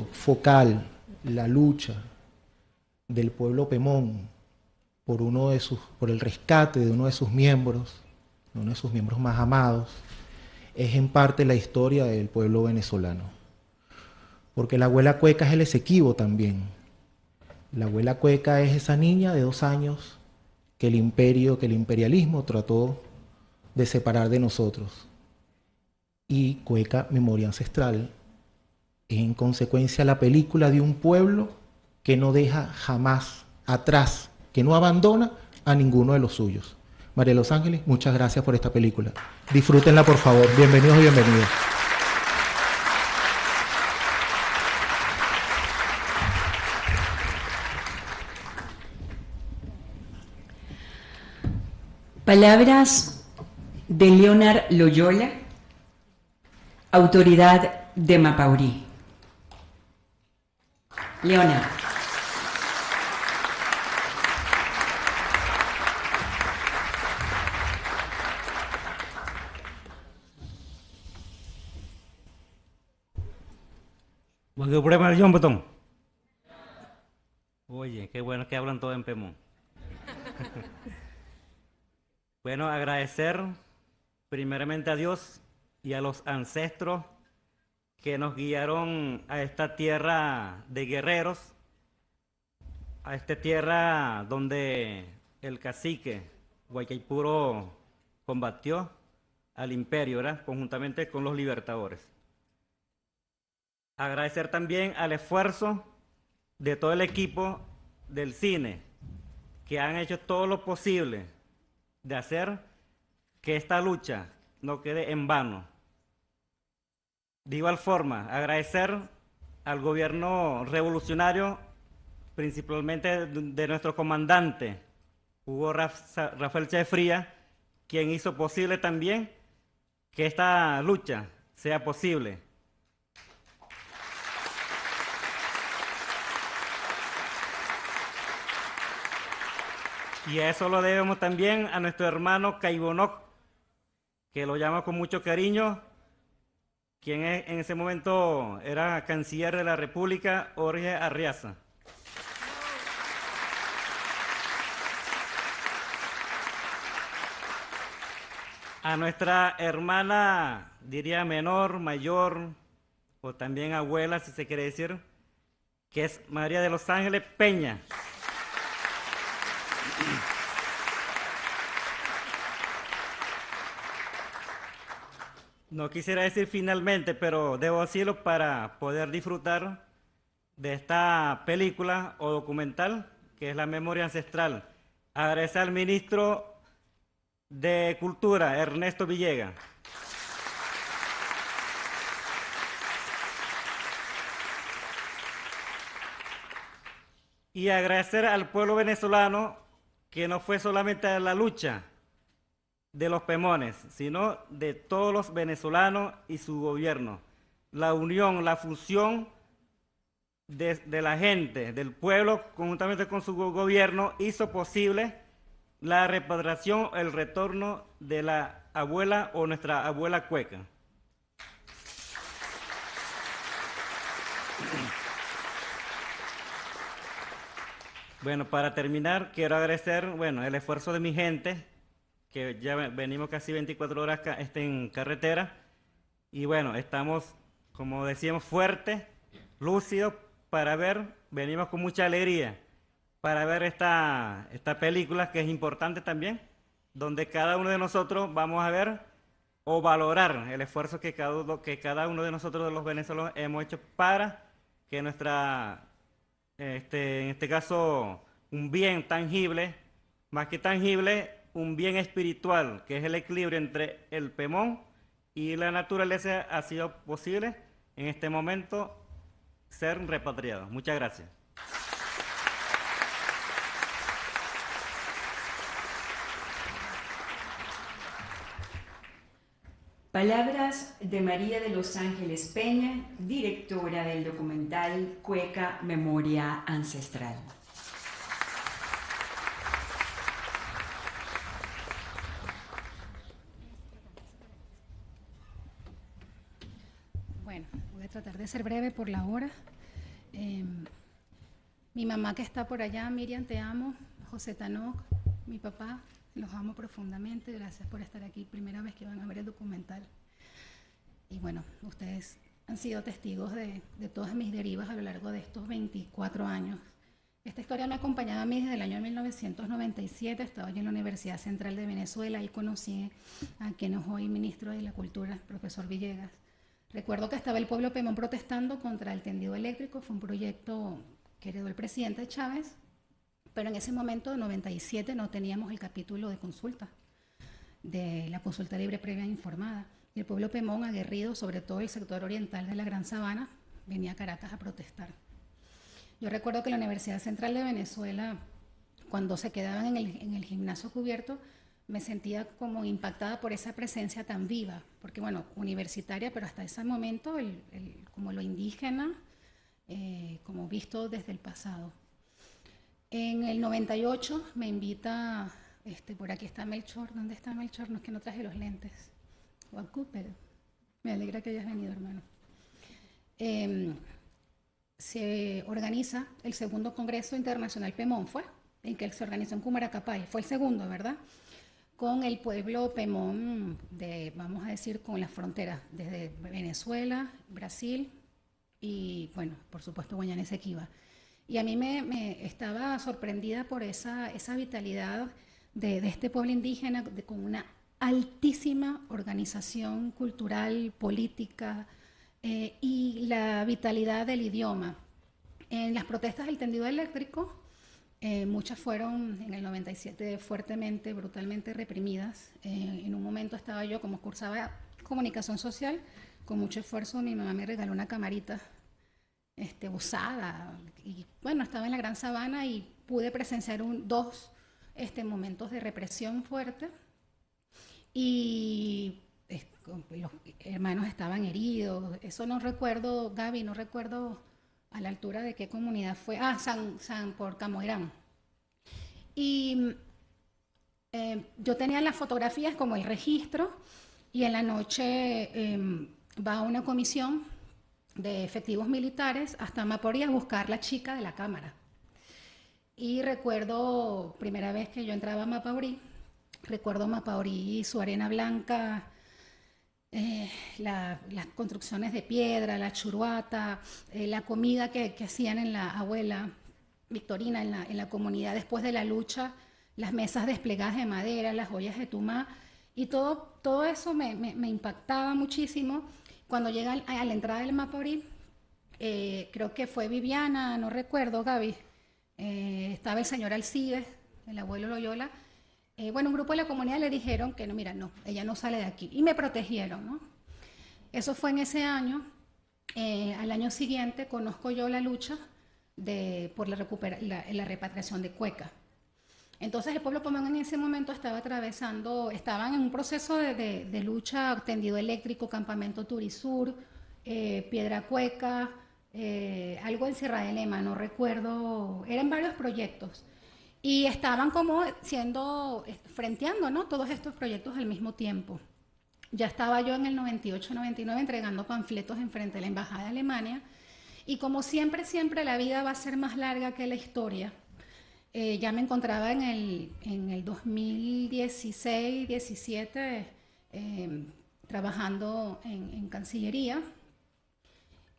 punto focal la lucha del pueblo Pemón por el rescate de uno de sus miembros más amados, es en parte la historia del pueblo venezolano. Porque la abuela Cueca es el Esequibo también. La abuela Cueca es esa niña de 2 años que el imperialismo trató de separar de nosotros. Y Cueca, Memoria Ancestral, es en consecuencia la película de un pueblo que no deja jamás atrás, que no abandona a ninguno de los suyos. María de los Ángeles, muchas gracias por esta película. Disfrútenla, por favor. Bienvenidos y bienvenidas. Palabras de Leonard Loyola, autoridad de Mapaurí. Leonard. Oye, qué bueno que hablan todo en Pemón. Bueno, agradecer primeramente a Dios y a los ancestros que nos guiaron a esta tierra de guerreros, a esta tierra donde el cacique Guaycaipuro combatió al imperio, ¿verdad? Conjuntamente con los libertadores. Agradecer también al esfuerzo de todo el equipo del cine, que han hecho todo lo posible de hacer que esta lucha no quede en vano. De igual forma, agradecer al gobierno revolucionario, principalmente de nuestro comandante, Hugo Rafael Chávez Frías, quien hizo posible también que esta lucha sea posible. Y eso lo debemos también a nuestro hermano Caibonoc, que lo llama con mucho cariño, quien en ese momento era canciller de la República, Jorge Arriaza. A nuestra hermana, diría menor, mayor, o también abuela, si se quiere decir, que es María de los Ángeles Peña. No quisiera decir finalmente, pero debo decirlo para poder disfrutar de esta película o documental, que es La Memoria Ancestral. Agradecer al ministro de Cultura, Ernesto Villegas. Y agradecer al pueblo venezolano que no fue solamente la lucha de los Pemones, sino de todos los venezolanos y su gobierno. La unión, la fusión de la gente, del pueblo, conjuntamente con su gobierno, hizo posible la repatriación, el retorno de la abuela o nuestra abuela Cueca. Bueno, para terminar, quiero agradecer, el esfuerzo de mi gente, que ya venimos casi 24 horas en carretera, y estamos, como decíamos, fuertes, lúcidos, venimos con mucha alegría para ver esta película, que es importante también, donde cada uno de nosotros vamos a ver o valorar el esfuerzo que cada uno de nosotros, de los venezolanos, hemos hecho para que en este caso, un bien tangible, más que tangible, un bien espiritual, que es el equilibrio entre el Pemón y la naturaleza, ha sido posible en este momento ser repatriado. Muchas gracias. Palabras de María de los Ángeles Peña, directora del documental Cueca Memoria Ancestral. Bueno, voy a tratar de ser breve por la hora. Mi mamá que está por allá, Miriam, te amo. José Tanoc, mi papá, los amo profundamente. Gracias por estar aquí. Primera vez que van a ver el documental. Y bueno, ustedes han sido testigos de todas mis derivas a lo largo de estos 24 años. Esta historia me ha acompañado a mí desde el año 1997. Estaba yo en la Universidad Central de Venezuela y conocí a quien es hoy ministro de la Cultura, profesor Villegas. Recuerdo que estaba el pueblo Pemón protestando contra el tendido eléctrico. Fue un proyecto que heredó el presidente Chávez, pero en ese momento, en 97, no teníamos el capítulo de consulta, de la consulta libre previa e informada. Y el pueblo Pemón, aguerrido, sobre todo el sector oriental de la Gran Sabana, venía a Caracas a protestar. Yo recuerdo que la Universidad Central de Venezuela, cuando se quedaban en el gimnasio cubierto, me sentía como impactada por esa presencia tan viva, porque bueno, universitaria, pero hasta ese momento como lo indígena, como visto desde el pasado. En el 98 me invita, por aquí está Melchor. ¿Dónde está Melchor? No, es que no traje los lentes. Guacu, pero me alegra que hayas venido, hermano. Se organiza el segundo Congreso Internacional Pemón, en que se organizó en Cumaracapay. Fue el segundo, ¿verdad? Con el pueblo Pemón, vamos a decir, con las fronteras desde Venezuela, Brasil y, bueno, por supuesto, Guayana Esequiba. Y a mí me estaba sorprendida por esa vitalidad de este pueblo indígena, con una altísima organización cultural, política, y la vitalidad del idioma. En las protestas del tendido eléctrico, muchas fueron en el 97 fuertemente, brutalmente reprimidas. En un momento estaba yo, como cursaba comunicación social, con mucho esfuerzo mi mamá me regaló una camarita usada, y bueno, estaba en la Gran Sabana y pude presenciar dos momentos de represión fuerte, y los hermanos estaban heridos. Eso no recuerdo, Gaby, no recuerdo a la altura de qué comunidad fue. San por Camoirán. Y yo tenía las fotografías como el registro, y en la noche va una comisión de efectivos militares hasta Maporí a buscar la chica de la cámara. Y recuerdo, primera vez que yo entraba a Maporí, recuerdo Maporí, su arena blanca, las construcciones de piedra, la churuata, la comida que hacían en la abuela Victorina en la comunidad después de la lucha, las mesas desplegadas de madera, las ollas de tumá, y todo eso me impactaba muchísimo. Cuando llega a la entrada del Maporí, creo que fue Viviana, no recuerdo, Gaby, estaba el señor Alcides, el abuelo Loyola. Bueno, un grupo de la comunidad le dijeron que no, mira, no, ella no sale de aquí, y me protegieron, ¿no? Eso fue en ese año. Al año siguiente conozco yo la lucha por la repatriación de Cueca. Entonces el pueblo Pemón en ese momento estaban en un proceso de lucha, tendido eléctrico, campamento Turisur, Piedra Cueca, algo en Sierra de Lema, no recuerdo, eran varios proyectos. Y estaban como frenteando, ¿no?, todos estos proyectos al mismo tiempo. Ya estaba yo en el 98-99 entregando panfletos enfrente de la Embajada de Alemania, y como siempre la vida va a ser más larga que la historia, ya me encontraba en el 2016-17 trabajando en Cancillería.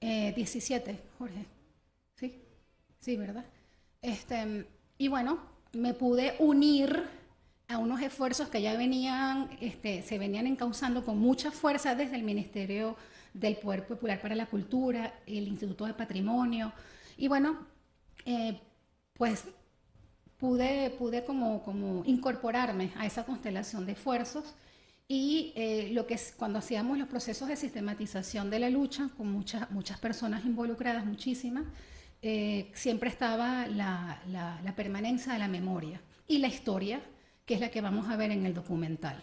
17, Jorge. Sí, ¿verdad? Y bueno, me pude unir a unos esfuerzos que ya se venían encauzando con mucha fuerza desde el Ministerio del Poder Popular para la Cultura, el Instituto de Patrimonio, y bueno, pues pude como incorporarme a esa constelación de esfuerzos. Y cuando hacíamos los procesos de sistematización de la lucha, con muchas personas involucradas, muchísimas, siempre estaba la permanencia de la memoria y la historia, que es la que vamos a ver en el documental.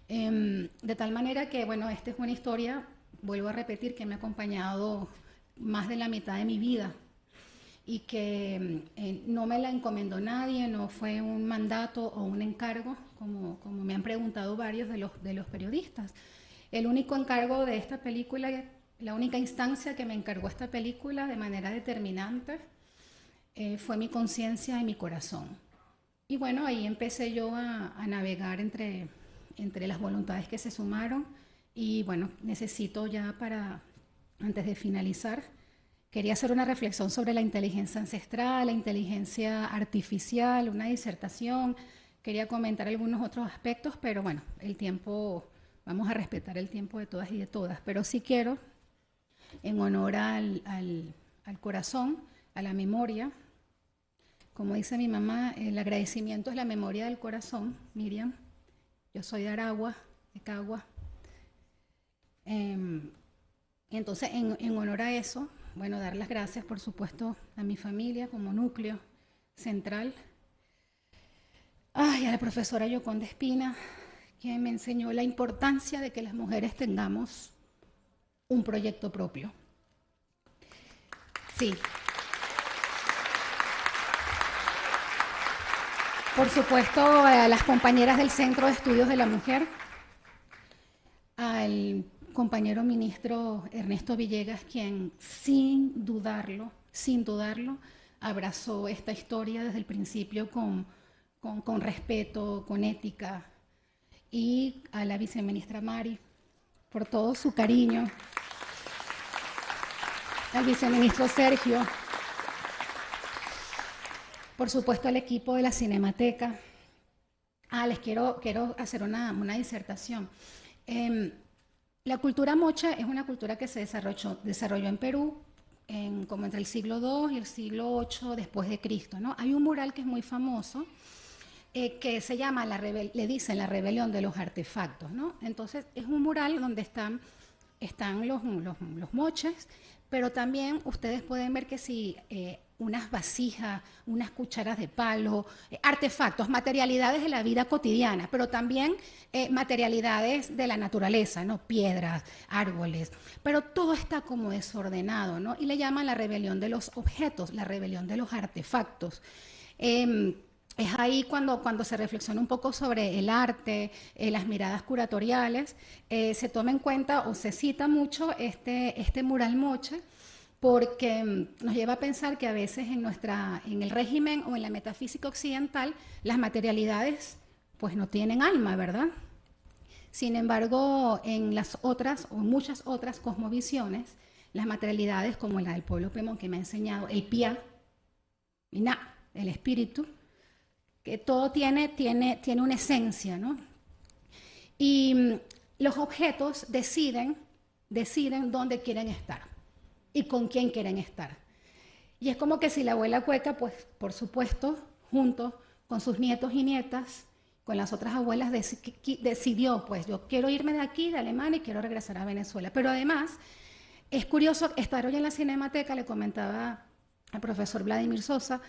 De tal manera que, bueno, esta es una historia, vuelvo a repetir, que me ha acompañado más de la mitad de mi vida, y que no me la encomendó nadie, no fue un mandato o un encargo, como me han preguntado varios de los periodistas. El único encargo de esta película la única instancia que me encargó esta película de manera determinante fue mi conciencia y mi corazón. Y bueno, ahí empecé yo a navegar entre las voluntades que se sumaron. Y bueno, necesito ya antes de finalizar, quería hacer una reflexión sobre la inteligencia ancestral, la inteligencia artificial, una disertación. Quería comentar algunos otros aspectos, pero bueno, el tiempo, vamos a respetar el tiempo de todas y de todas. Pero sí quiero, en honor al corazón, a la memoria, como dice mi mamá, el agradecimiento es la memoria del corazón, Miriam. Yo soy de Aragua, de Cagua. Entonces, en honor a eso, bueno, dar las gracias, por supuesto, a mi familia como núcleo central. Ay, a la profesora Yoconda Espina, que me enseñó la importancia de que las mujeres tengamos un proyecto propio. Sí. Por supuesto, a las compañeras del Centro de Estudios de la Mujer, al compañero ministro Ernesto Villegas, quien sin dudarlo, abrazó esta historia desde el principio con respeto, con ética, y a la viceministra Mari, por todo su cariño, al viceministro Sergio, por supuesto al equipo de la Cinemateca. Les quiero hacer una disertación. La cultura mocha es una cultura que se desarrolló en Perú como entre el siglo II y el siglo VIII después de Cristo, ¿no? Hay un mural que es muy famoso que se llama, le dicen la rebelión de los artefactos, ¿no? Entonces es un mural donde están los moches, pero también ustedes pueden ver que si unas vasijas, unas cucharas de palo, artefactos, materialidades de la vida cotidiana, pero también materialidades de la naturaleza, ¿no? Piedras, árboles, pero todo está como desordenado, ¿no? Y le llaman la rebelión de los objetos, la rebelión de los artefactos. Es ahí cuando se reflexiona un poco sobre el arte, las miradas curatoriales, se toma en cuenta o se cita mucho este mural moche, porque nos lleva a pensar que a veces en el régimen o en la metafísica occidental las materialidades pues no tienen alma, ¿verdad? Sin embargo, en las otras o muchas otras cosmovisiones, las materialidades como la del pueblo Pemón, que me ha enseñado, el pia, el espíritu, que todo tiene una esencia, ¿no? Y los objetos deciden dónde quieren estar y con quién quieren estar. Y es como que si la abuela Cueca, pues por supuesto, junto con sus nietos y nietas, con las otras abuelas, decidió, pues yo quiero irme de aquí, de Alemania, y quiero regresar a Venezuela. Pero además, es curioso estar hoy en la Cinemateca, le comentaba al profesor Vladimir Sosa,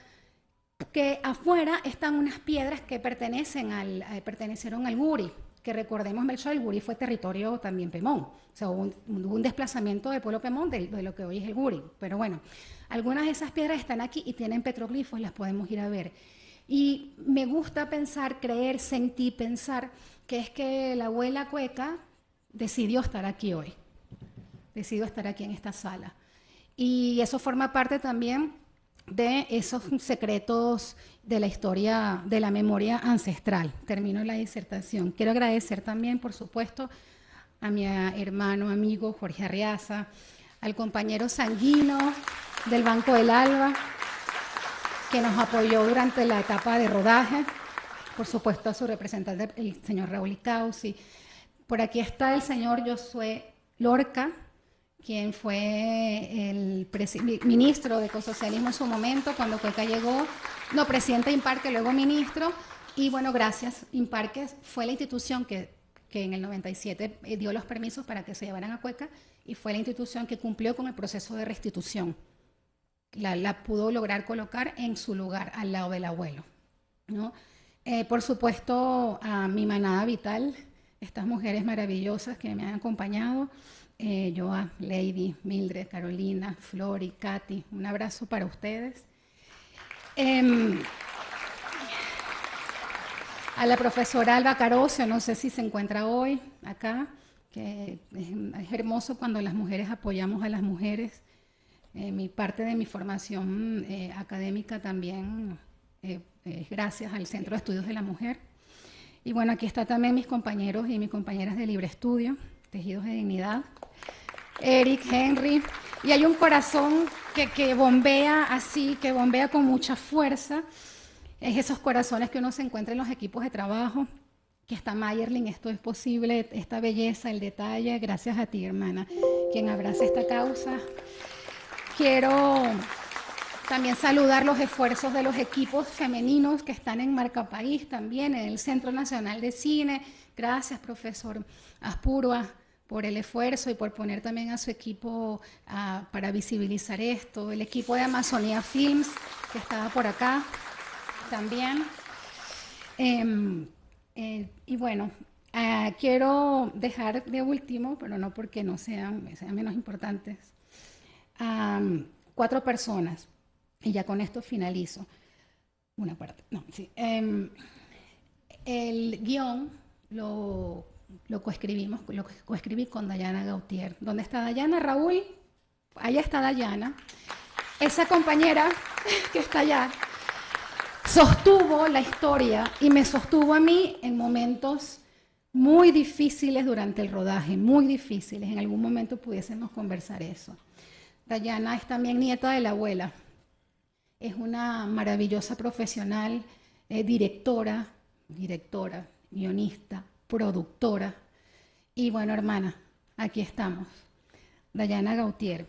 que afuera están unas piedras que pertenecieron al Guri, que recordemos, Melchor, el Guri fue territorio también Pemón, o sea, hubo un desplazamiento del pueblo Pemón de lo que hoy es el Guri, pero bueno, algunas de esas piedras están aquí y tienen petroglifos, las podemos ir a ver. Y me gusta pensar, creer, sentir, pensar que es que la abuela Cueca decidió estar aquí hoy, decidió estar aquí en esta sala. Y eso forma parte también de esos secretos de la historia de la memoria ancestral. Termino la disertación. Quiero agradecer también, por supuesto, a mi hermano, amigo Jorge Arriaza, al compañero Sanguino del Banco del Alba, que nos apoyó durante la etapa de rodaje, por supuesto a su representante, el señor Raúl Icausi. Por aquí está el señor Josué Lorca, quien fue el ministro de Ecosocialismo en su momento, cuando Cueca llegó, no, presidente de Imparque, luego ministro, y bueno, gracias. Imparque fue la institución que en el 97 dio los permisos para que se llevaran a Cueca, y fue la institución que cumplió con el proceso de restitución. La pudo lograr colocar en su lugar, al lado del abuelo, ¿no? Por supuesto, a mi manada vital, estas mujeres maravillosas que me han acompañado, Joa, Lady, Mildred, Carolina, Flori, Katy, un abrazo para ustedes. A la profesora Alba Carocio, no sé si se encuentra hoy acá, que es hermoso cuando las mujeres apoyamos a las mujeres. Parte de mi formación académica también es gracias al Centro de Estudios de la Mujer. Y bueno, aquí están también mis compañeros y mis compañeras de Libre Estudio, Tejidos de Dignidad, Eric, Henry, y hay un corazón que bombea así, que bombea con mucha fuerza. Es esos corazones que uno se encuentra en los equipos de trabajo, que está Mayerlin, esto es posible, esta belleza, el detalle, gracias a ti, hermana, quien abraza esta causa. Quiero también saludar los esfuerzos de los equipos femeninos que están en Marca País también, en el Centro Nacional de Cine. Gracias, profesor Aspurua, por el esfuerzo y por poner también a su equipo para visibilizar esto. El equipo de Amazonía Films, que estaba por acá también. Y bueno, quiero dejar de último, pero no porque no sean menos importantes, 4 personas. Y ya con esto finalizo. Una parte, no, sí. El guión lo coescribí con Dayana Gautier. ¿Dónde está Dayana, Raúl? Allá está Dayana. Esa compañera que está allá sostuvo la historia y me sostuvo a mí en momentos muy difíciles durante el rodaje, muy difíciles. En algún momento pudiésemos conversar eso. Dayana es también nieta de la abuela. Es una maravillosa profesional, directora, guionista, productora. Y bueno, hermana, aquí estamos, Dayana Gautier.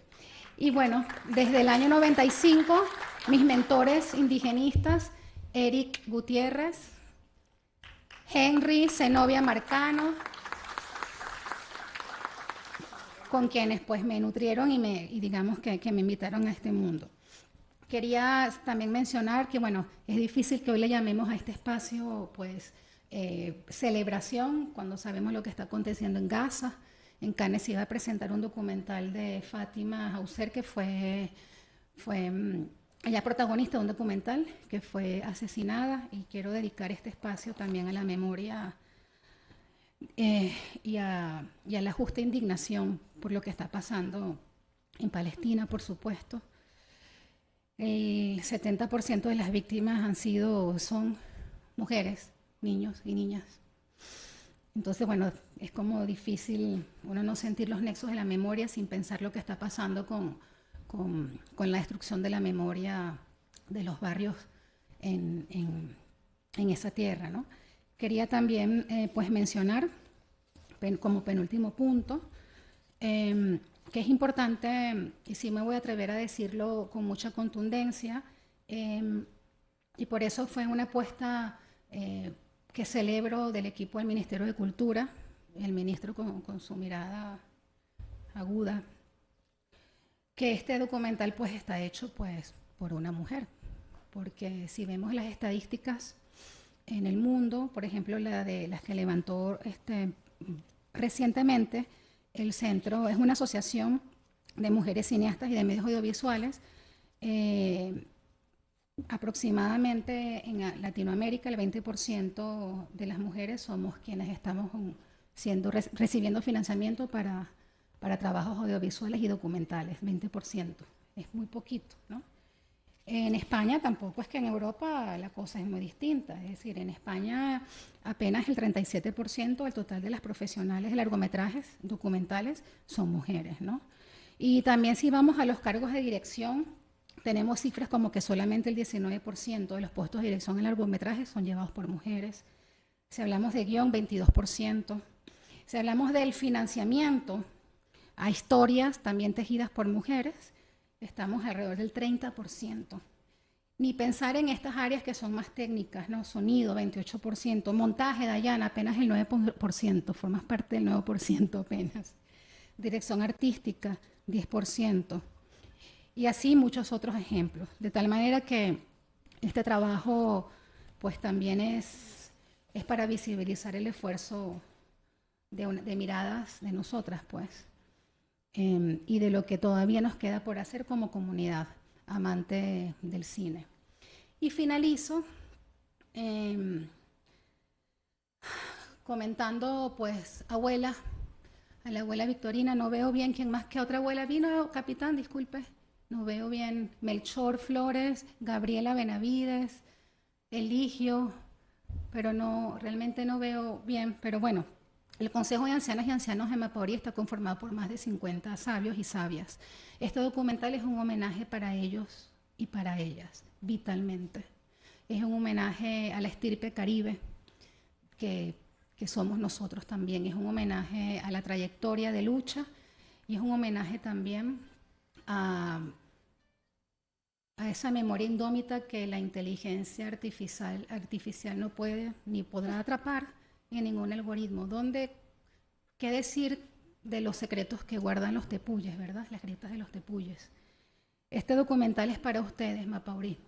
Y bueno, desde el año 95, mis mentores indigenistas, Eric Gutiérrez, Henry Zenobia Marcano, con quienes pues me nutrieron y digamos que me invitaron a este mundo. Quería también mencionar que, bueno, es difícil que hoy le llamemos a este espacio, pues, celebración, cuando sabemos lo que está aconteciendo en Gaza. En Cannes se iba a presentar un documental de Fátima Hauser, que fue ella protagonista de un documental que fue asesinada, y quiero dedicar este espacio también a la memoria y a la justa indignación por lo que está pasando en Palestina, por supuesto. El 70% de las víctimas son mujeres, niños y niñas. Entonces, bueno, es como difícil uno no sentir los nexos de la memoria sin pensar lo que está pasando con la destrucción de la memoria de los barrios en esa tierra, ¿no? Quería también pues mencionar, como penúltimo punto, que es importante, y sí me voy a atrever a decirlo con mucha contundencia, y por eso fue una apuesta que celebro del equipo del Ministerio de Cultura, el ministro con su mirada aguda, que este documental pues está hecho pues por una mujer, porque si vemos las estadísticas en el mundo, por ejemplo las que levantó recientemente el centro, es una asociación de mujeres cineastas y de medios audiovisuales. Aproximadamente en Latinoamérica el 20% de las mujeres somos quienes estamos recibiendo financiamiento para trabajos audiovisuales y documentales, 20%. Es muy poquito, ¿no? En España tampoco es que en Europa la cosa es muy distinta, es decir, en España apenas el 37% del total de las profesionales de largometrajes documentales son mujeres, ¿no? Y también si vamos a los cargos de dirección, tenemos cifras como que solamente el 19% de los puestos de dirección en largometrajes son llevados por mujeres. Si hablamos de guión, 22%. Si hablamos del financiamiento a historias también tejidas por mujeres, estamos alrededor del 30%. Ni pensar en estas áreas que son más técnicas, ¿no? Sonido, 28%. Montaje, Dayana, apenas el 9%. Formas parte del 9% apenas. Dirección artística, 10%. Y así muchos otros ejemplos. De tal manera que este trabajo pues también es para visibilizar el esfuerzo de miradas de nosotras, pues. Y de lo que todavía nos queda por hacer como comunidad amante del cine. Y finalizo comentando, pues, abuela, a la abuela Victorina, no veo bien quién más que otra abuela vino, capitán, disculpe, no veo bien, Melchor Flores, Gabriela Benavides, Eligio, pero no, realmente no veo bien, pero bueno, el Consejo de Ancianas y Ancianos de Mapaurí está conformado por más de 50 sabios y sabias. Este documental es un homenaje para ellos y para ellas, vitalmente. Es un homenaje a la estirpe caribe que somos nosotros también. Es un homenaje a la trayectoria de lucha y es un homenaje también a esa memoria indómita que la inteligencia artificial no puede ni podrá atrapar en ningún algoritmo. ¿Qué decir de los secretos que guardan los tepuyes, verdad? Las grietas de los tepuyes. Este documental es para ustedes, Mapaurí.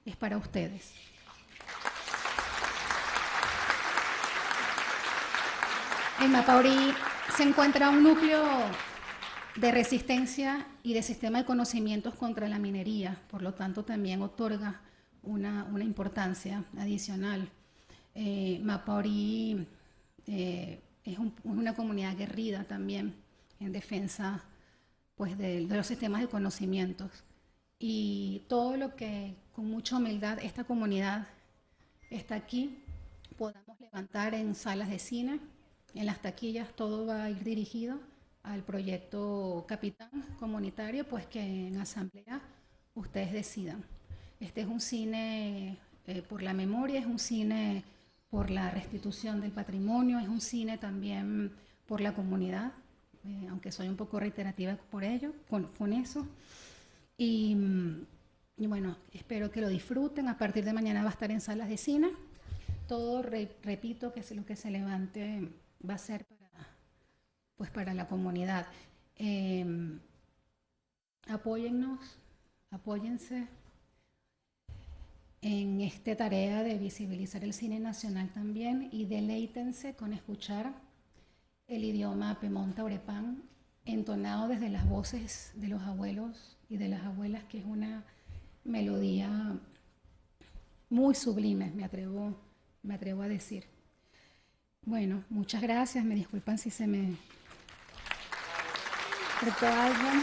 Es para ustedes. En Mapaurí se encuentra un núcleo de resistencia y de sistema de conocimientos contra la minería, por lo tanto también otorga una importancia adicional. Mapaurí es una comunidad aguerrida también en defensa pues, de los sistemas de conocimientos. Y todo lo que con mucha humildad esta comunidad está aquí, podamos levantar en salas de cine, en las taquillas, todo va a ir dirigido al proyecto Capitán Comunitario, pues que en asamblea ustedes decidan. Este es un cine por la memoria, es un cine por la restitución del patrimonio, es un cine también por la comunidad, aunque soy un poco reiterativa por ello, con eso. Y bueno, espero que lo disfruten. A partir de mañana va a estar en salas de cine. Todo, repito, que lo que se levante va a ser para la comunidad. Apóyennos, apóyense en esta tarea de visibilizar el cine nacional también y deleítense con escuchar el idioma Pemón Taurepán entonado desde las voces de los abuelos y de las abuelas, que es una melodía muy sublime, me atrevo a decir. Bueno, muchas gracias, me disculpan si se me cortó alguien.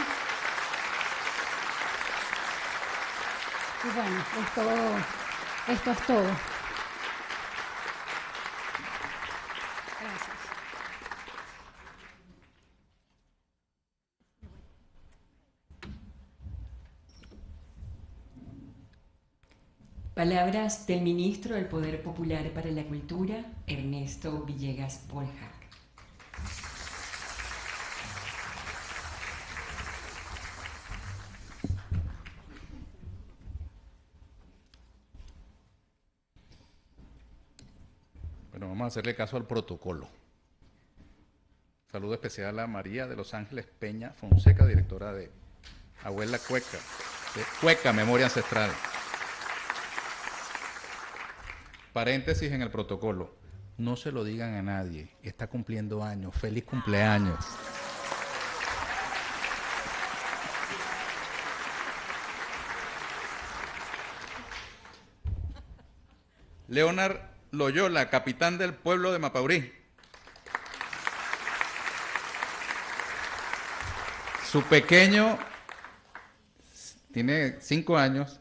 Y bueno, esto es todo. Gracias. Palabras del ministro del Poder Popular para la Cultura, Ernesto Villegas Borja. Bueno, vamos a hacerle caso al protocolo. Saludo especial a María de Los Ángeles Peña Fonseca, directora de Abuela Cueca, de Cueca Memoria Ancestral. Paréntesis en el protocolo. No se lo digan a nadie. Está cumpliendo años. ¡Feliz cumpleaños! Leonard Loyola, capitán del pueblo de Mapaurí. Su pequeño tiene 5 años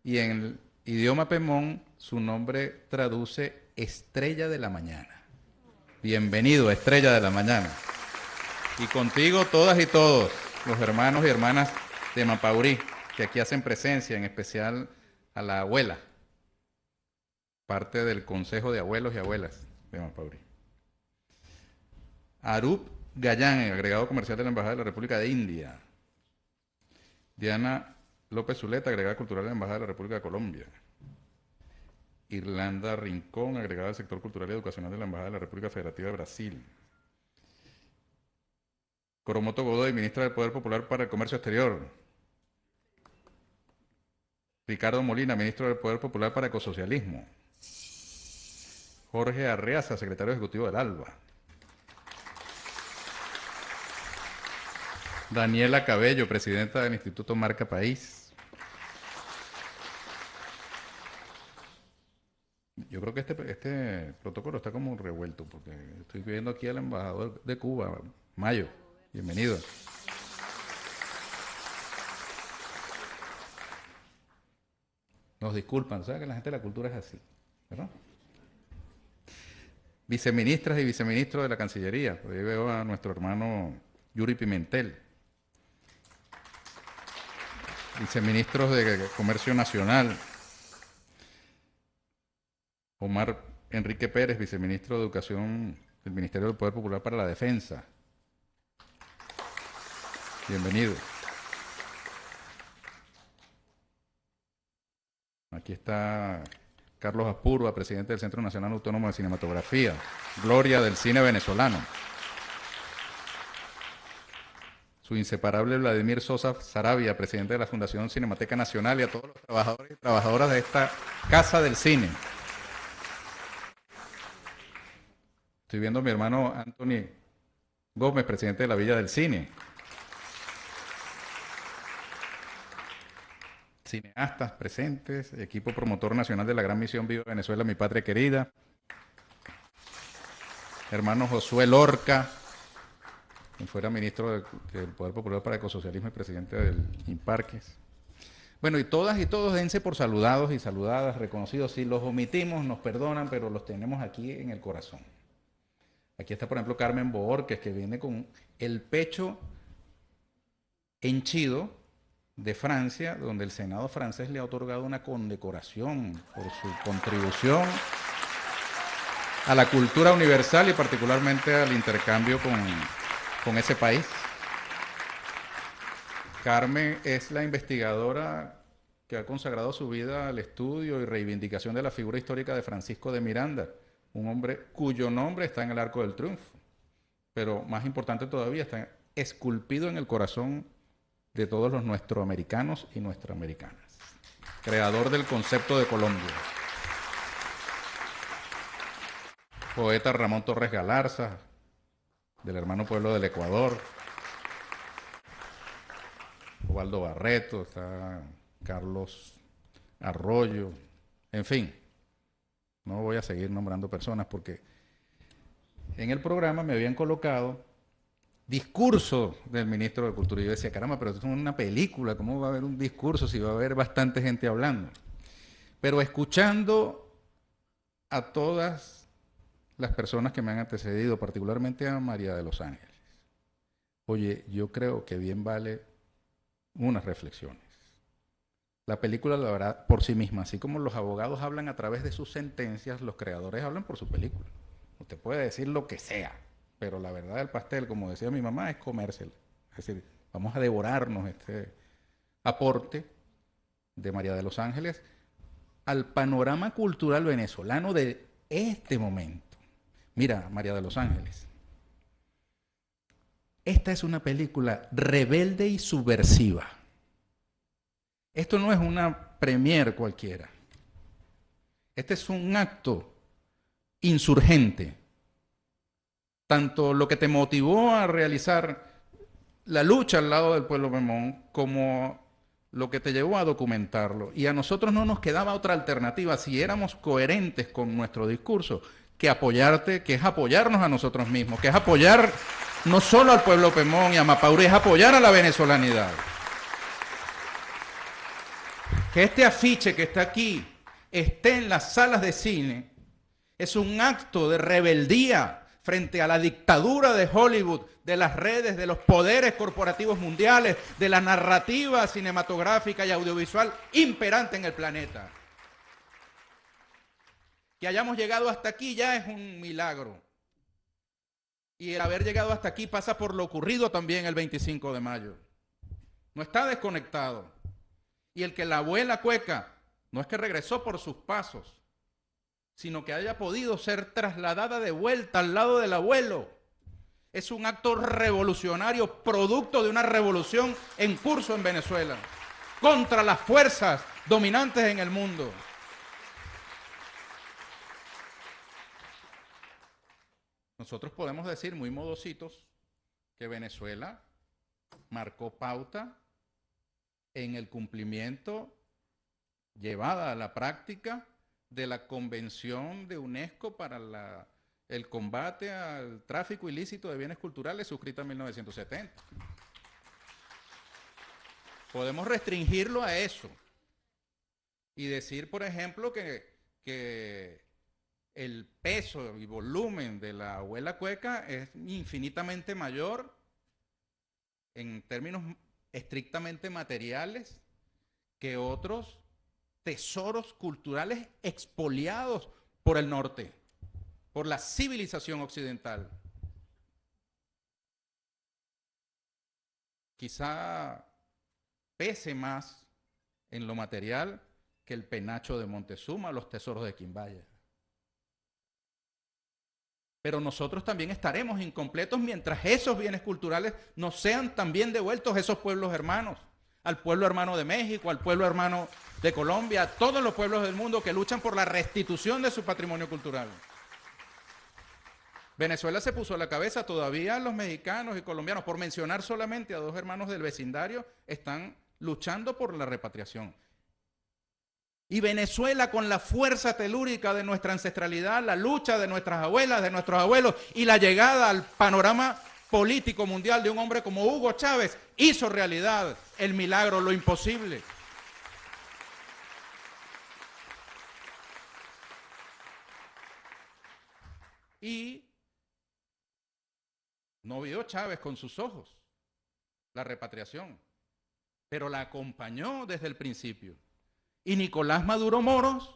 y en el idioma Pemón su nombre traduce Estrella de la Mañana. Bienvenido, Estrella de la Mañana. Y contigo todas y todos los hermanos y hermanas de Mapaurí, que aquí hacen presencia, en especial a la abuela, parte del Consejo de Abuelos y Abuelas de Mapaurí. Arup Gayán, agregado comercial de la Embajada de la República de India. Diana López Zuleta, agregada cultural de la Embajada de la República de Colombia. Irlanda Rincón, agregada al sector cultural y educacional de la Embajada de la República Federativa de Brasil. Coromoto Godoy, ministra del Poder Popular para el Comercio Exterior. Ricardo Molina, ministro del Poder Popular para Ecosocialismo. Jorge Arreaza, secretario ejecutivo del ALBA. Daniela Cabello, presidenta del Instituto Marca País. Yo creo que este protocolo está como revuelto, porque estoy viendo aquí al embajador de Cuba, Mayo. Bienvenido. Nos disculpan, ¿sabes que la gente de la cultura es así? ¿Verdad? Viceministras y viceministros de la Cancillería. Por ahí veo a nuestro hermano Yuri Pimentel. Viceministros de Comercio Nacional. Omar Enrique Pérez, viceministro de Educación del Ministerio del Poder Popular para la Defensa. Bienvenido. Aquí está Carlos Aspurua, presidente del Centro Nacional Autónomo de Cinematografía. Gloria del cine venezolano. Su inseparable Vladimir Sosa Saravia, presidente de la Fundación Cinemateca Nacional, y a todos los trabajadores y trabajadoras de esta Casa del Cine. Estoy viendo a mi hermano Anthony Gómez, presidente de la Villa del Cine. Cineastas presentes, equipo promotor nacional de la Gran Misión Viva Venezuela, mi patria querida. Hermano Josué Lorca, quien fuera ministro del Poder Popular para el Ecosocialismo y presidente del INPARQUES. Bueno, y todas y todos dense por saludados y saludadas, reconocidos. Si los omitimos, nos perdonan, pero los tenemos aquí en el corazón. Aquí está, por ejemplo, Carmen Bohórquez, que viene con el pecho henchido de Francia, donde el Senado francés le ha otorgado una condecoración por su contribución a la cultura universal y particularmente al intercambio con ese país. Carmen es la investigadora que ha consagrado su vida al estudio y reivindicación de la figura histórica de Francisco de Miranda, un hombre cuyo nombre está en el Arco del Triunfo, pero más importante todavía, está esculpido en el corazón de todos los nuestroamericanos y nuestroamericanas. Creador del concepto de Colombia. Poeta Ramón Torres Galarza, del hermano pueblo del Ecuador. Osvaldo Barreto, está Carlos Arroyo, en fin. No voy a seguir nombrando personas porque en el programa me habían colocado discurso del ministro de Cultura. Y yo decía, caramba, pero esto es una película, ¿cómo va a haber un discurso si va a haber bastante gente hablando? Pero escuchando a todas las personas que me han antecedido, particularmente a María de los Ángeles, oye, yo creo que bien vale unas reflexiones. La película la verá por sí misma, así como los abogados hablan a través de sus sentencias, los creadores hablan por su película. Usted puede decir lo que sea, pero la verdad del pastel, como decía mi mamá, es comérselo. Es decir, vamos a devorarnos este aporte de María de los Ángeles al panorama cultural venezolano de este momento. Mira, María de los Ángeles, esta es una película rebelde y subversiva. Esto no es una premier cualquiera. Este es un acto insurgente. Tanto lo que te motivó a realizar la lucha al lado del pueblo Pemón, como lo que te llevó a documentarlo. Y a nosotros no nos quedaba otra alternativa, si éramos coherentes con nuestro discurso, que apoyarte, que es apoyarnos a nosotros mismos, que es apoyar no solo al pueblo Pemón y a Mapaurí, es apoyar a la venezolanidad. Que este afiche que está aquí esté en las salas de cine es un acto de rebeldía frente a la dictadura de Hollywood, de las redes, de los poderes corporativos mundiales, de la narrativa cinematográfica y audiovisual imperante en el planeta. Que hayamos llegado hasta aquí ya es un milagro. Y el haber llegado hasta aquí pasa por lo ocurrido también el 25 de mayo. No está desconectado. Y el que la abuela Cueca no es que regresó por sus pasos, sino que haya podido ser trasladada de vuelta al lado del abuelo. Es un acto revolucionario, producto de una revolución en curso en Venezuela, contra las fuerzas dominantes en el mundo. Nosotros podemos decir muy modositos que Venezuela marcó pauta en el cumplimiento llevada a la práctica de la Convención de UNESCO para el combate al tráfico ilícito de bienes culturales, suscrita en 1970. Podemos restringirlo a eso y decir, por ejemplo, que el peso y volumen de la abuela cueca es infinitamente mayor en términos estrictamente materiales que otros tesoros culturales expoliados por el norte, por la civilización occidental. Quizá pese más en lo material que el penacho de Montezuma, los tesoros de Quimbaya. Pero nosotros también estaremos incompletos mientras esos bienes culturales nos sean también devueltos a esos pueblos hermanos, al pueblo hermano de México, al pueblo hermano de Colombia, a todos los pueblos del mundo que luchan por la restitución de su patrimonio cultural. Venezuela se puso a la cabeza, todavía los mexicanos y colombianos, por mencionar solamente a dos hermanos del vecindario, están luchando por la repatriación. Y Venezuela, con la fuerza telúrica de nuestra ancestralidad, la lucha de nuestras abuelas, de nuestros abuelos y la llegada al panorama político mundial de un hombre como Hugo Chávez, hizo realidad el milagro, lo imposible. Y no vio Chávez con sus ojos la repatriación, pero la acompañó desde el principio. Y Nicolás Maduro Moros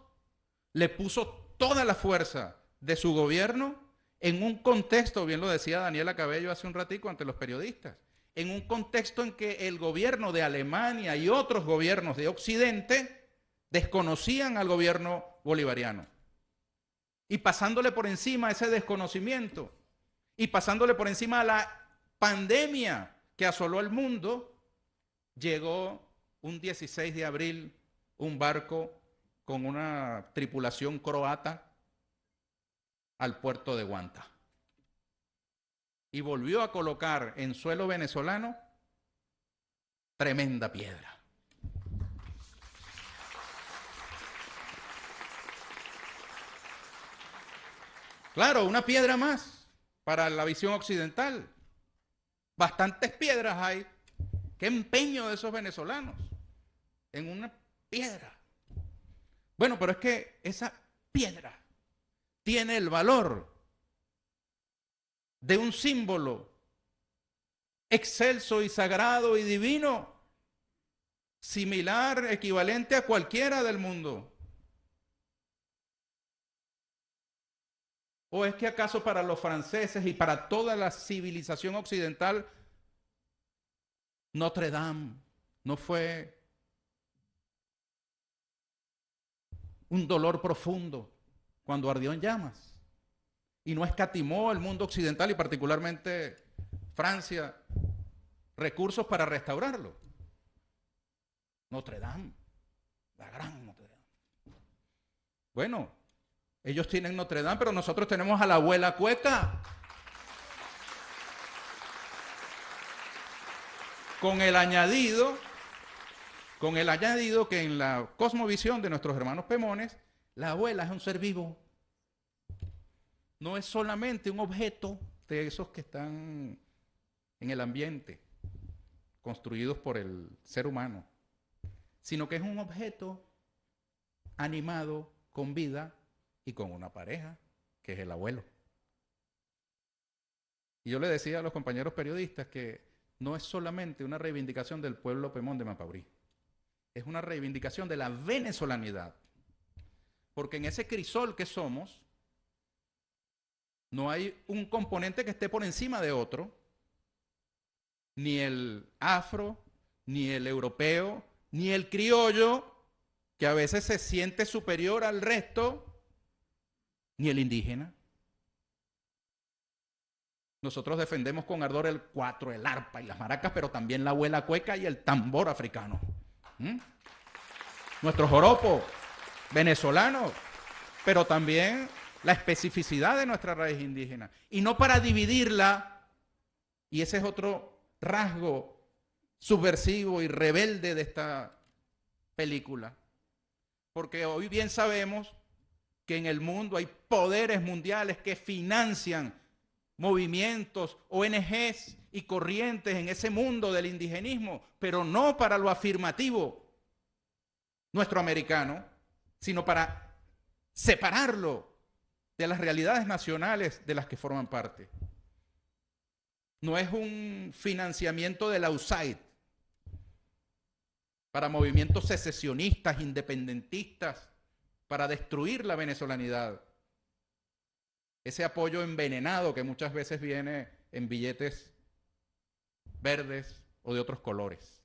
le puso toda la fuerza de su gobierno en un contexto, bien lo decía Daniela Cabello hace un ratico ante los periodistas, en un contexto en que el gobierno de Alemania y otros gobiernos de Occidente desconocían al gobierno bolivariano. Y pasándole por encima ese desconocimiento y pasándole por encima a la pandemia que asoló al mundo, llegó un 16 de abril un barco con una tripulación croata al puerto de Guanta. Y volvió a colocar en suelo venezolano tremenda piedra. Claro, una piedra más para la visión occidental. Bastantes piedras hay. Qué empeño de esos venezolanos en una piedra. Bueno, pero es que esa piedra tiene el valor de un símbolo excelso y sagrado y divino, similar, equivalente a cualquiera del mundo. ¿O es que acaso para los franceses y para toda la civilización occidental Notre Dame no fue un dolor profundo cuando ardió en llamas? Y no escatimó el mundo occidental y particularmente Francia recursos para restaurarlo. Notre Dame, la gran Notre Dame. Bueno, ellos tienen Notre Dame, pero nosotros tenemos a la abuela cueca. Con el añadido que en la cosmovisión de nuestros hermanos pemones, la abuela es un ser vivo. No es solamente un objeto de esos que están en el ambiente, construidos por el ser humano, sino que es un objeto animado, con vida y con una pareja, que es el abuelo. Y yo le decía a los compañeros periodistas que no es solamente una reivindicación del pueblo pemón de Mapaurí, es una reivindicación de la venezolanidad, porque en ese crisol que somos, no hay un componente que esté por encima de otro, ni el afro, ni el europeo, ni el criollo, que a veces se siente superior al resto, ni el indígena. Nosotros defendemos con ardor el cuatro, el arpa y las maracas, pero también la abuela cueca y el tambor africano. Nuestro joropo venezolano, pero también la especificidad de nuestra raíz indígena. Y no para dividirla, y ese es otro rasgo subversivo y rebelde de esta película. Porque hoy bien sabemos que en el mundo hay poderes mundiales que financian movimientos, ONGs y corrientes en ese mundo del indigenismo, pero no para lo afirmativo nuestro americano, sino para separarlo de las realidades nacionales de las que forman parte. No es un financiamiento del outside para movimientos secesionistas, independentistas, para destruir la venezolanidad. Ese apoyo envenenado que muchas veces viene en billetes verdes o de otros colores.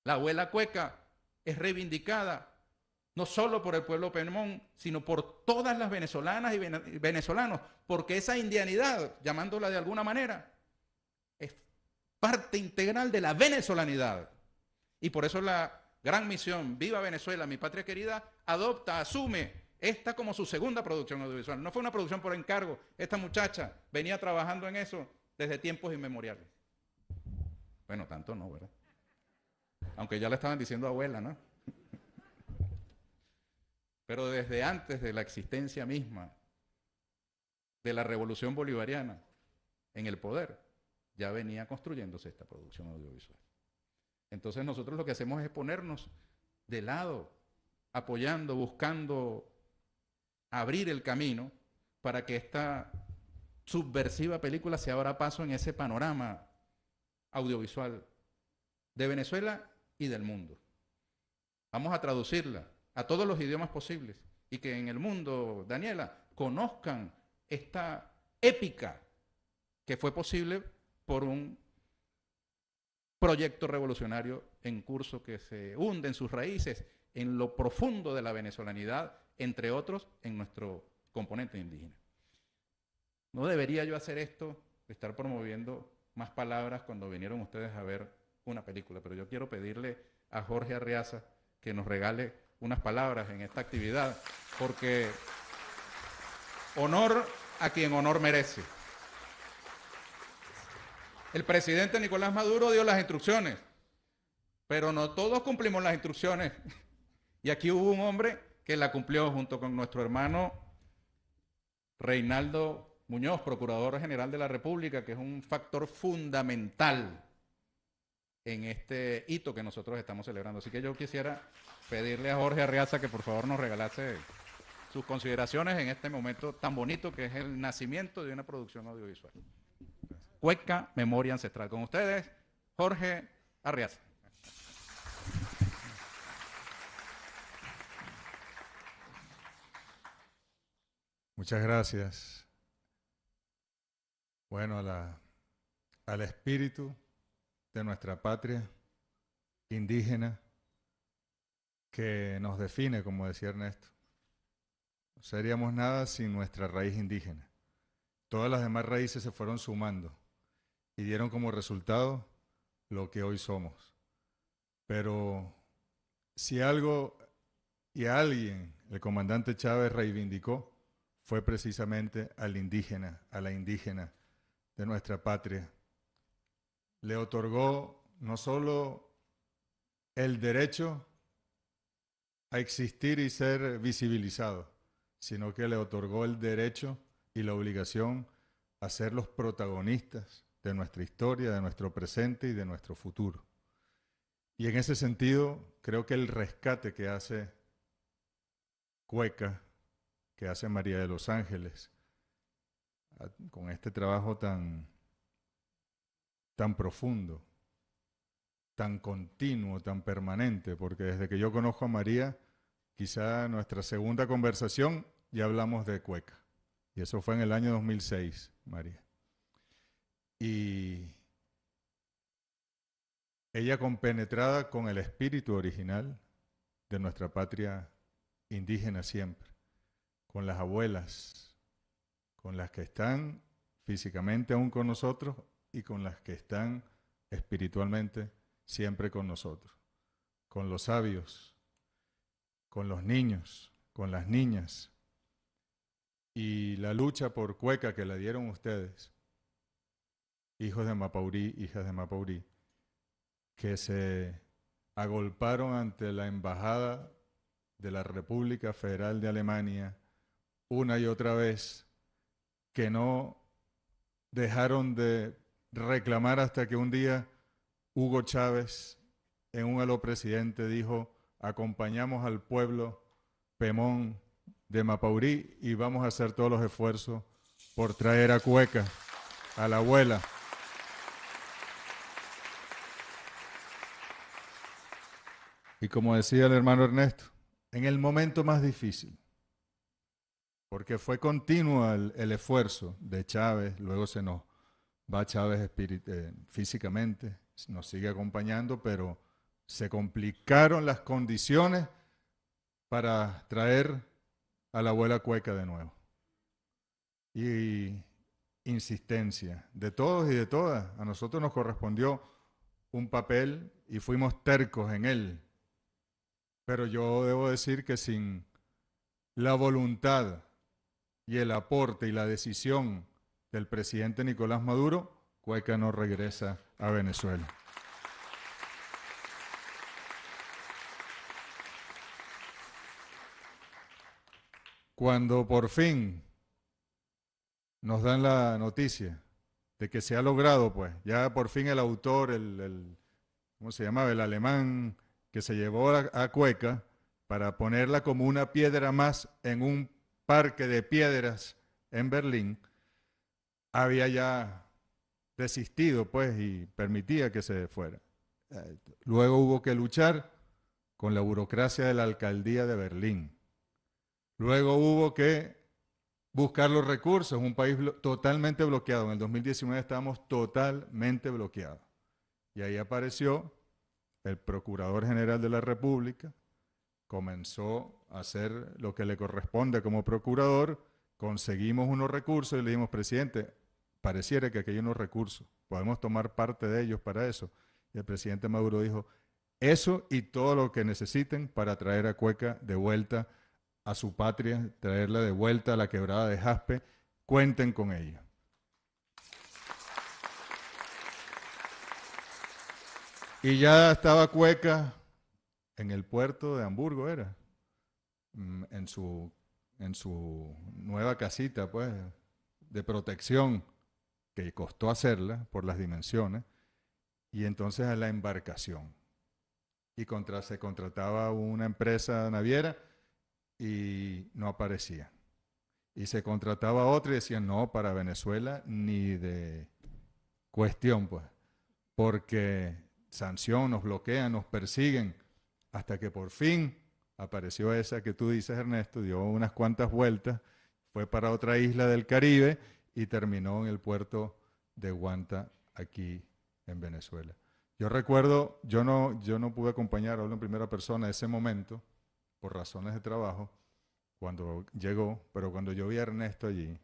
La abuela cueca es reivindicada no solo por el pueblo Pemón, sino por todas las venezolanas y venezolanos, porque esa indianidad, llamándola de alguna manera, es parte integral de la venezolanidad. Y por eso la gran misión, Viva Venezuela, mi patria querida, adopta, asume esta como su segunda producción audiovisual. No fue una producción por encargo, esta muchacha venía trabajando en eso desde tiempos inmemoriales. Bueno, tanto no, ¿verdad? Aunque ya le estaban diciendo abuela, ¿no? Pero desde antes de la existencia misma de la revolución bolivariana en el poder, ya venía construyéndose esta producción audiovisual. Entonces nosotros lo que hacemos es ponernos de lado, apoyando, buscando abrir el camino para que esta subversiva película se abra paso en ese panorama audiovisual de Venezuela y del mundo. Vamos a traducirla a todos los idiomas posibles y que en el mundo, Daniela, conozcan esta épica que fue posible por un proyecto revolucionario en curso que se hunde en sus raíces, en lo profundo de la venezolanidad, entre otros, en nuestro componente indígena. No debería yo hacer esto, de estar promoviendo más palabras cuando vinieron ustedes a ver una película, pero yo quiero pedirle a Jorge Arriaza que nos regale unas palabras en esta actividad, porque honor a quien honor merece. El presidente Nicolás Maduro dio las instrucciones, pero no todos cumplimos las instrucciones. Y aquí hubo un hombre que la cumplió junto con nuestro hermano Reinaldo Muñoz, Procurador General de la República, que es un factor fundamental en este hito que nosotros estamos celebrando. Así que yo quisiera pedirle a Jorge Arriaza que por favor nos regalase sus consideraciones en este momento tan bonito que es el nacimiento de una producción audiovisual. Cueca, Memoria Ancestral. Con ustedes, Jorge Arriaza. Muchas gracias. Bueno, al espíritu de nuestra patria indígena que nos define, como decía Ernesto. No seríamos nada sin nuestra raíz indígena. Todas las demás raíces se fueron sumando y dieron como resultado lo que hoy somos. Pero si algo y a alguien el comandante Chávez reivindicó, fue precisamente al indígena, a la indígena de nuestra patria. Le otorgó no solo el derecho a existir y ser visibilizado, sino que le otorgó el derecho y la obligación a ser los protagonistas de nuestra historia, de nuestro presente y de nuestro futuro. Y en ese sentido, creo que el rescate que hace Cueca, que hace María de los Ángeles, con este trabajo tan profundo, tan continuo, tan permanente, porque desde que yo conozco a María, quizá nuestra segunda conversación ya hablamos de Cueca, y eso fue en el año 2006, María. Y ella compenetrada con el espíritu original de nuestra patria indígena siempre, con las abuelas, con las que están físicamente aún con nosotros y con las que están espiritualmente siempre con nosotros, con los sabios, con los niños, con las niñas. Y la lucha por Cueca que la dieron ustedes, hijos de Mapaurí, hijas de Mapaurí, que se agolparon ante la embajada de la República Federal de Alemania, una y otra vez, que no dejaron de reclamar hasta que un día Hugo Chávez, en un aló presidente, dijo: acompañamos al pueblo Pemón de Mapaurí y vamos a hacer todos los esfuerzos por traer a Cueca, a la abuela. Y como decía el hermano Ernesto, en el momento más difícil, porque fue continuo el esfuerzo de Chávez, luego se nos va Chávez físicamente, nos sigue acompañando, pero se complicaron las condiciones para traer a la abuela Cueca de nuevo. Y insistencia de todos y de todas. A nosotros nos correspondió un papel y fuimos tercos en él. Pero yo debo decir que sin la voluntad y el aporte y la decisión del presidente Nicolás Maduro, Cueca no regresa a Venezuela. Cuando por fin nos dan la noticia de que se ha logrado, pues, ya por fin el autor, ¿cómo se llamaba? El alemán que se llevó a Cueca para ponerla como una piedra más en un parque de piedras en Berlín, había ya desistido, pues, y permitía que se fuera. Luego hubo que luchar con la burocracia de la alcaldía de Berlín. Luego hubo que buscar los recursos, un país totalmente bloqueado. En el 2019 estábamos totalmente bloqueados. Y ahí apareció el Procurador General de la República, comenzó a hacer lo que le corresponde como procurador, conseguimos unos recursos y le dijimos: presidente, pareciera que aquí hay unos recursos, podemos tomar parte de ellos para eso. Y el presidente Maduro dijo: eso y todo lo que necesiten para traer a Cueca de vuelta a su patria, traerla de vuelta a la quebrada de Jaspe, cuenten con ella. Y ya estaba Cueca en el puerto de Hamburgo, en su nueva casita, pues, de protección, que costó hacerla por las dimensiones, y entonces a la embarcación. Y se contrataba una empresa naviera y no aparecía. Y se contrataba otra y decían: no, para Venezuela ni de cuestión, pues, porque sanción, nos bloquean, nos persiguen, hasta que por fin apareció esa que tú dices, Ernesto, dio unas cuantas vueltas, fue para otra isla del Caribe y terminó en el puerto de Guanta, aquí en Venezuela. Yo recuerdo, yo no pude acompañar, hablo en primera persona, ese momento, por razones de trabajo, cuando llegó, pero cuando yo vi a Ernesto allí,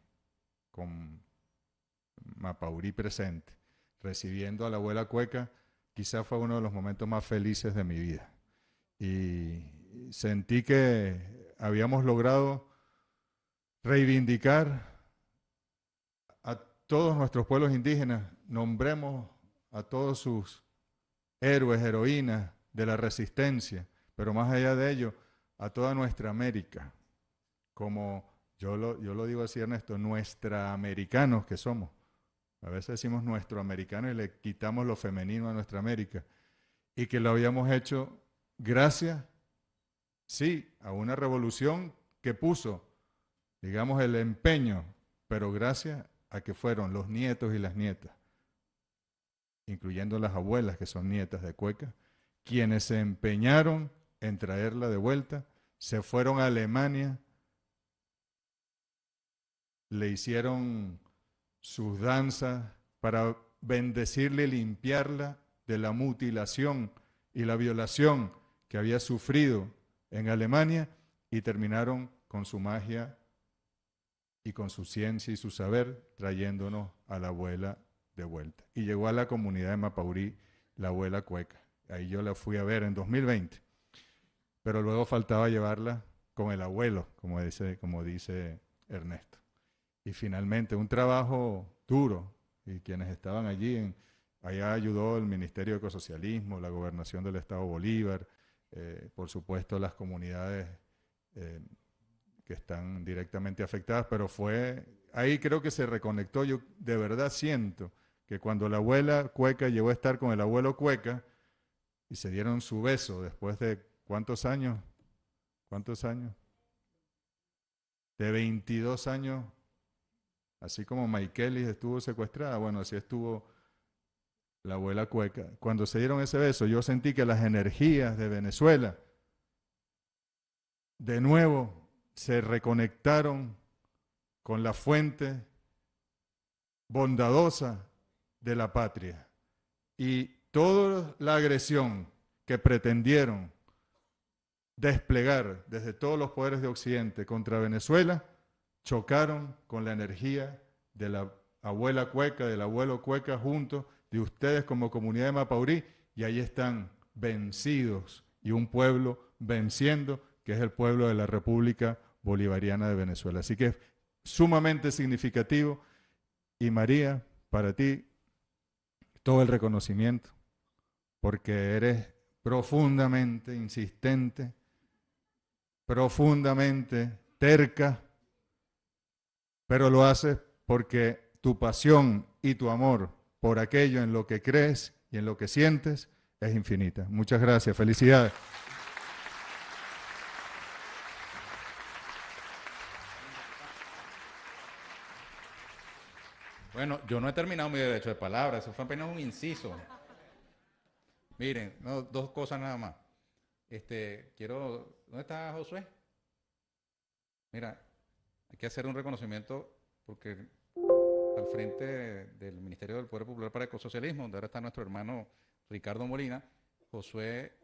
con Mapaurí presente, recibiendo a la abuela Cueca, quizás fue uno de los momentos más felices de mi vida. Y sentí que habíamos logrado reivindicar a todos nuestros pueblos indígenas, nombremos a todos sus héroes, heroínas de la resistencia, pero más allá de ello, a toda nuestra América, como yo lo digo así, Ernesto, nuestraamericanos que somos. A veces decimos nuestroamericanos y le quitamos lo femenino a nuestra América, y que lo habíamos hecho gracias, sí, a una revolución que puso, digamos, el empeño, pero gracias a que fueron los nietos y las nietas, incluyendo las abuelas que son nietas de Cueca, quienes se empeñaron en traerla de vuelta, se fueron a Alemania, le hicieron sus danzas para bendecirla y limpiarla de la mutilación y la violación que había sufrido en Alemania, y terminaron con su magia y con su ciencia y su saber trayéndonos a la abuela de vuelta. Y llegó a la comunidad de Mapaurí la abuela Cueca. Ahí yo la fui a ver en 2020. Pero luego faltaba llevarla con el abuelo, como dice Ernesto. Y finalmente un trabajo duro, y quienes estaban allí, allá ayudó el Ministerio de Ecosocialismo, la Gobernación del Estado Bolívar, por supuesto las comunidades que están directamente afectadas, pero ahí creo que se reconectó. Yo de verdad siento que cuando la abuela Cueca llegó a estar con el abuelo Cueca y se dieron su beso después de ¿cuántos años? ¿Cuántos años? De 22 años, así como Maikelis estuvo secuestrada, bueno, así estuvo la abuela Cueca. Cuando se dieron ese beso, yo sentí que las energías de Venezuela de nuevo se reconectaron con la fuente bondadosa de la patria. Y toda la agresión que pretendieron desplegar desde todos los poderes de Occidente contra Venezuela, chocaron con la energía de la abuela Cueca, del abuelo Cueca, junto de ustedes como comunidad de Mapaurí, y ahí están vencidos, y un pueblo venciendo, que es el pueblo de la República Bolivariana de Venezuela. Así que es sumamente significativo, y María, para ti, todo el reconocimiento, porque eres profundamente insistente, profundamente terca, pero lo haces porque tu pasión y tu amor por aquello en lo que crees y en lo que sientes es infinita. Muchas gracias, felicidades. Bueno, yo no he terminado mi derecho de palabra, eso fue apenas un inciso. Miren, no, dos cosas nada más. ¿Dónde está Josué? Mira, hay que hacer un reconocimiento porque al frente del Ministerio del Poder Popular para el Ecosocialismo, donde ahora está nuestro hermano Ricardo Molina, Josué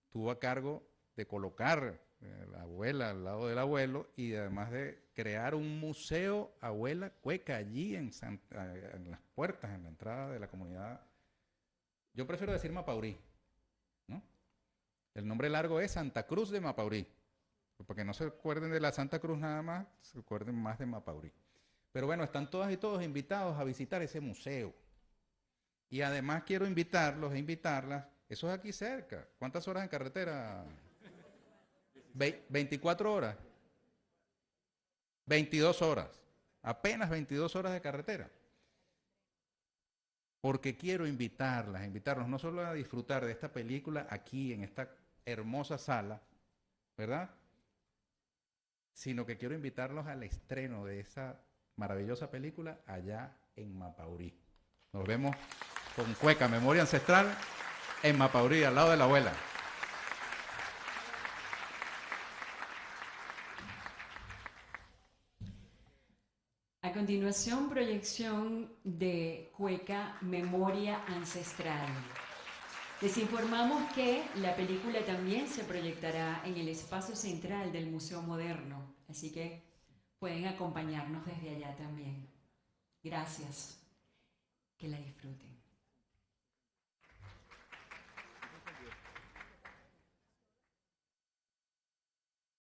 tuvo a cargo de colocar la abuela al lado del abuelo y además de crear un museo abuela Cueca allí en las puertas, en la entrada de la comunidad. Yo prefiero decir Mapaurí, ¿no? El nombre largo es Santa Cruz de Mapaurí. Para que no se acuerden de la Santa Cruz nada más, se acuerden más de Mapaurí. Pero bueno, están todas y todos invitados a visitar ese museo. Y además quiero invitarlos e invitarlas, eso es aquí cerca. ¿Cuántas horas en carretera? 24 horas. 22 horas. Apenas 22 horas de carretera. Porque quiero invitarlos no solo a disfrutar de esta película aquí en esta hermosa sala, ¿verdad? Sino que quiero invitarlos al estreno de esa maravillosa película allá en Mapaurí. Nos vemos con Cueca, Memoria Ancestral, en Mapaurí, al lado de la abuela. A continuación, proyección de Cueca, Memoria Ancestral. Les informamos que la película también se proyectará en el espacio central del Museo Moderno, así que pueden acompañarnos desde allá también. Gracias. Que la disfruten.